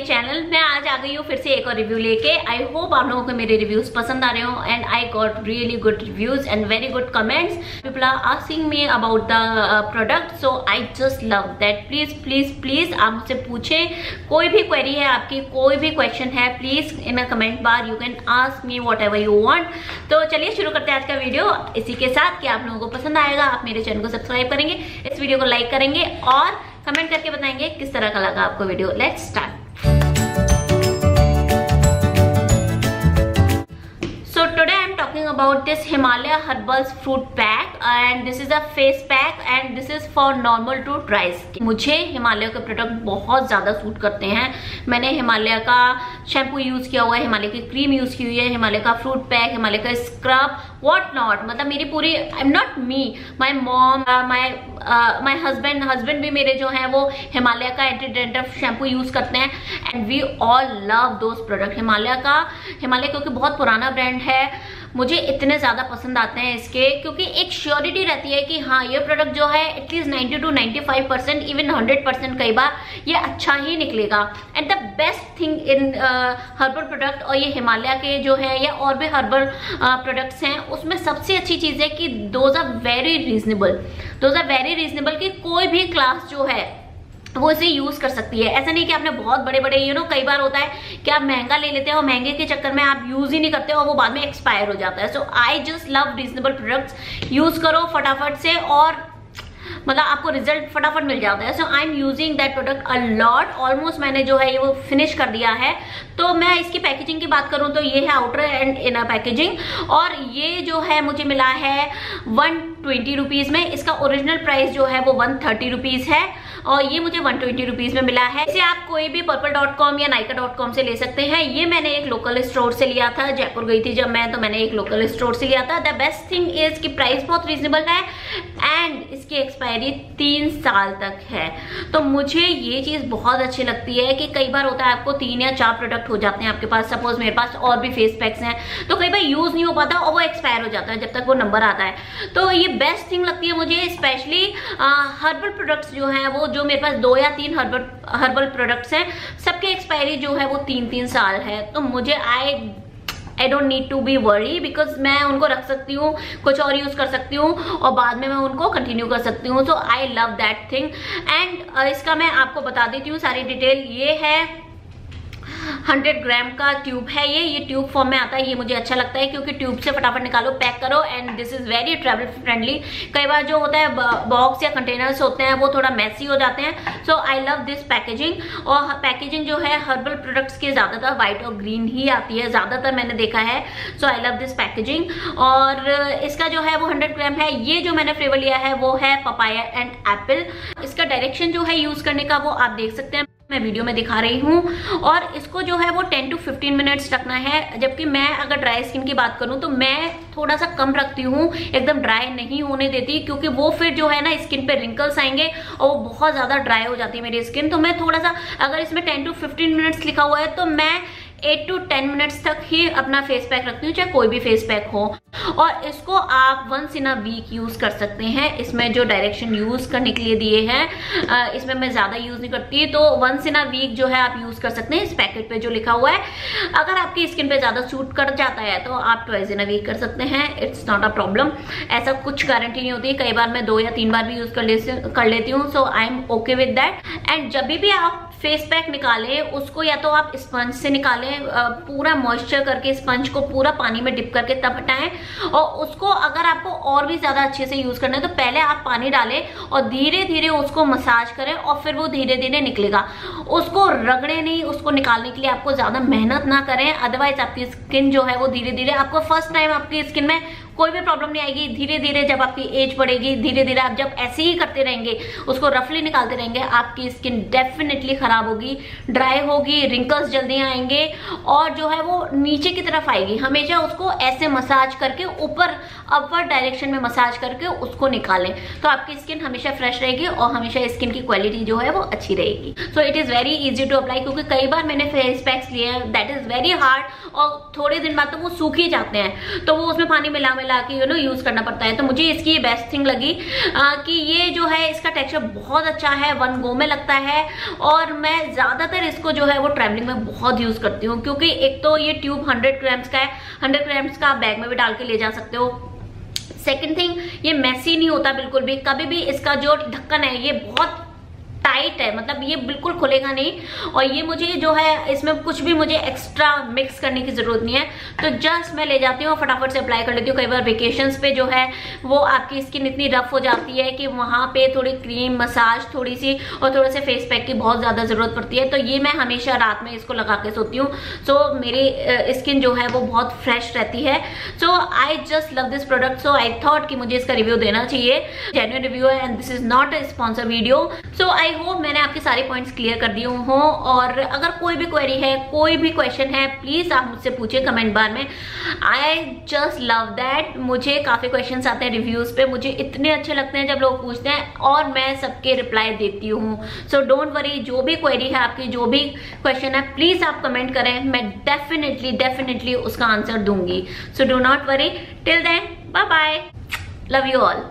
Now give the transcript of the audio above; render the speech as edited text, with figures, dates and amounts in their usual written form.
Channel. मैं आज आ गई हूँ फिर से एक और रिव्यू लेके। आई होप आप लोगों को मेरे रिव्यूज पसंद आ रहे हो and I got really good reviews and very good comments. People are asking me about the product, so I just love that. Please please please आप मुझसे पूछे, कोई भी क्वेरी है आपकी, कोई भी क्वेश्चन है, please in a comment bar you can ask me what ever you want. तो चलिए शुरू करते हैं आज का वीडियो इसी के साथ कि आप लोगों को पसंद आएगा। आप मेरे चैनल को सब्सक्राइब करेंगे, इस वीडियो को लाइक करेंगे और कमेंट करके बताएंगे किस तरह का लगा आपको video. Let's start. So today I am talking about this Himalaya Herbals fruit pack and this is a face pack and this is for normal to dry skin। मुझे हिमालय के प्रोडक्ट बहुत ज़्यादा सूट करते हैं। मैंने हिमालय का शैम्पू यूज़ किया हुआ है, हिमालय की क्रीम यूज़ की हुई है, हिमालय का फ्रूट पैक, हिमालय का स्क्रब, व्हाट नॉट। मतलब मेरी पूरी, I am not me, my mom, my husband भी मेरे जो हैं वो हिमालय का एंटी डैंड्रफ शैम्पू यूज़ करते हैं and we all love those product. Himalaya क्योंकि बहुत पुराना ब्रांड है, मुझे इतने ज़्यादा पसंद आते हैं इसके, क्योंकि एक श्योरिटी रहती है कि हाँ ये प्रोडक्ट जो है एटलीस्ट 90 to 95% इवन 100% कई बार ये अच्छा ही निकलेगा। And the best thing in herbal product, और ये हिमालय के जो है या और भी हर्बल प्रोडक्ट्स हैं, उसमें सबसे अच्छी चीज़ है कि दोज आर वेरी रीजनेबल कि कोई भी क्लास जो है वो इसे यूज कर सकती है। ऐसा नहीं कि आपने बहुत बड़े बड़े कई बार होता है कि आप महंगा ले लेते हो और महंगे के चक्कर में आप यूज ही नहीं करते और वो बाद में एक्सपायर हो जाता है। So I just love reasonable products. Use करो फटाफट से और मतलब आपको रिजल्ट फटाफट मिल जाता है। So I am using that product a lot. Almost मैंने जो है ये वो फिनिश कर दिया है। तो मैं इसकी पैकेजिंग की बात करूं तो ये है आउटर एंड इनर पैकेजिंग और ये जो है मुझे मिला है 120 रुपीज में। इसका ओरिजिनल प्राइस जो है वो 130 रुपीज है और ये मुझे 120 रुपीज में मिला है। इसे आप कोई भी purple.com या nykaa.com से ले सकते हैं। ये मैंने एक लोकल स्टोर से लिया था, जयपुर गई थी जब मैं, तो मैंने एक लोकल स्टोर से लिया था। द बेस्ट थिंग इज कि प्राइस बहुत रीजनेबल है एंड इसकी एक्सपायरी 3 साल तक है। तो मुझे ये चीज बहुत अच्छी लगती है कि कई बार होता है आपको 3 या 4 प्रोडक्ट हो जाते हैं आपके पास। सपोज मेरे पास और भी फेस पैक्स हैं तो कई बार यूज नहीं हो पाता और वो एक्सपायर हो जाता है जब तक वो नंबर आता है। तो ये बेस्ट थिंग लगती है मुझे, स्पेशली हर्बल प्रोडक्ट्स जो हैं वो, जो मेरे पास 2 या 3 हर्बल प्रोडक्ट्स हैं, सबके एक्सपायरी जो है वो 3-3 साल है। तो मुझे I don't need to be worry because मैं उनको रख सकती हूँ, कुछ और यूज कर सकती हूँ और बाद में मैं उनको कंटिन्यू कर सकती हूँ। So I love that thing. And इसका मैं आपको बता देती हूँ सारी डिटेल। ये है 100 ग्राम का ट्यूब है, ये ट्यूब फॉर्म में आता है। ये मुझे अच्छा लगता है क्योंकि ट्यूब से फटाफट निकालो, पैक करो and this is very travel friendly. कई बार जो होता है बॉक्स या कंटेनर्स होते हैं वो थोड़ा मैसी हो जाते हैं। सो आई लव दिस पैकेजिंग। और पैकेजिंग जो है हर्बल प्रोडक्ट्स के ज्यादातर व्हाइट और ग्रीन ही आती है, ज्यादातर मैंने देखा है। So I love this packaging. और इसका जो है वो 100 ग्राम है। ये जो मैंने फ्लेवर लिया है वो है पपाया एंड एप्पल। इसका डायरेक्शन जो है यूज करने का वो आप देख सकते हैं, मैं वीडियो में दिखा रही हूँ। और इसको जो है वो 10 to 15 मिनट्स रखना है। जबकि मैं अगर ड्राई स्किन की बात करूँ तो मैं थोड़ा सा कम रखती हूँ, एकदम ड्राई नहीं होने देती, क्योंकि वो फिर जो है ना स्किन पे रिंकल्स आएंगे और वो बहुत ज्यादा ड्राई हो जाती है मेरी स्किन। तो मैं थोड़ा सा, अगर इसमें 10 to 15 मिनट्स लिखा हुआ है तो मैं 8 to 10 मिनट्स तक ही अपना फेस पैक रखती हूँ, चाहे कोई भी फेस पैक हो। और इसको आप once in a week use कर सकते हैं। इसमें जो डायरेक्शन यूज करने के लिए दिए हैं, इसमें मैं ज्यादा यूज नहीं करती, तो वंस इन अ वीक जो है आप यूज कर सकते हैं। इस पैकेट पे जो लिखा हुआ है, अगर आपकी स्किन पे ज्यादा सूट कर जाता है तो आप ट्वाइस इन अ वीक कर सकते हैं। It's not a problem. ऐसा कुछ गारंटी नहीं होती, कई बार मैं 2 या 3 बार भी यूज कर लेती हूँ। So I am okay with that. And जब भी आप फेस पैक निकालें उसको या तो आप स्पंज से निकालें, पूरा मॉइस्चर करके स्पंज को पूरा पानी में डिप करके तब हटाएं। और उसको अगर आपको और भी ज्यादा अच्छे से यूज करना है तो पहले आप पानी डालें और धीरे धीरे उसको मसाज करें और फिर वो धीरे धीरे निकलेगा। उसको रगड़े नहीं, उसको निकालने के लिए आपको ज्यादा मेहनत ना करें, अदरवाइज आपकी स्किन जो है वो धीरे धीरे, आपको फर्स्ट टाइम आपकी स्किन में कोई भी प्रॉब्लम नहीं आएगी। धीरे धीरे जब आपकी एज बढ़ेगी, धीरे धीरे आप जब ऐसे ही करते रहेंगे, उसको रफली निकालते रहेंगे, आपकी स्किन डेफिनेटली खराब होगी, ड्राई होगी, रिंकल्स जल्दी आएंगे और जो है वो नीचे की तरफ आएगी। हमेशा उसको ऐसे मसाज करके ऊपर अपवर्ड डायरेक्शन में मसाज करके उसको निकालें, तो आपकी स्किन हमेशा फ्रेश रहेगी और हमेशा स्किन की क्वालिटी जो है वो अच्छी रहेगी। So it is very easy to apply, क्योंकि कई बार मैंने फेस पैक्स लिए हैं दैट इज वेरी हार्ड और थोड़े दिन बाद तो वो सूख ही जाते हैं, तो वो उसमें पानी मिला के यूज करना पड़ता है। तो मुझे इसकी बेस्ट थिंग लगी कि ये जो है इसका टेक्सचर बहुत अच्छा है, वन गो में लगता है, और मैं ज्यादातर इसको जो है वो ट्रैवलिंग में बहुत यूज करती हूँ, क्योंकि एक तो ये ट्यूब 100 ग्राम्स का है, 100 ग्राम्स का आप बैग में भी डाल के ले जा सकते हो। सेकेंड थिंग, ये मैसी नहीं होता बिल्कुल भी, कभी भी इसका जो ढक्कन है ये बहुत टाइट है, मतलब ये बिल्कुल खुलेगा नहीं, और ये मुझे जो है इसमें कुछ भी मुझे एक्स्ट्रा मिक्स करने की जरूरत नहीं है, तो जस्ट मैं ले जाती हूँ और फटाफट से अप्लाई कर लेती हूँ। कई बार वेकेशंस पे जो है वो आपकी स्किन इतनी रफ हो जाती है कि वहाँ पे थोड़ी क्रीम मसाज थोड़ी सी और थोड़े से फेस पैक की बहुत ज्यादा जरूरत पड़ती है, तो ये मैं हमेशा रात में इसको लगा के सोती हूँ। सो मेरी स्किन जो है वो बहुत फ्रेश रहती है। So I just love this product, so I thought कि मुझे इसका रिव्यू देना चाहिए, जेन्युइन रिव्यू है and this is not a sponsor video. So I hope मैंने आपके सारे पॉइंट्स क्लियर कर दिए हों, और अगर कोई भी क्वेरी है, कोई भी क्वेश्चन है, प्लीज आप मुझसे पूछिए कमेंट बार में। आई जस्ट लव दैट, मुझे काफी क्वेश्चंस आते हैं रिव्यूज पे, मुझे इतने अच्छे लगते हैं जब लोग पूछते हैं और मैं सबके रिप्लाई देती हूँ। सो डोंट वरी, जो भी क्वेरी है आपकी, जो भी क्वेश्चन है, प्लीज आप कमेंट करें, मैं डेफिनेटली उसका आंसर दूंगी। So do not worry, till then bye bye, love you all.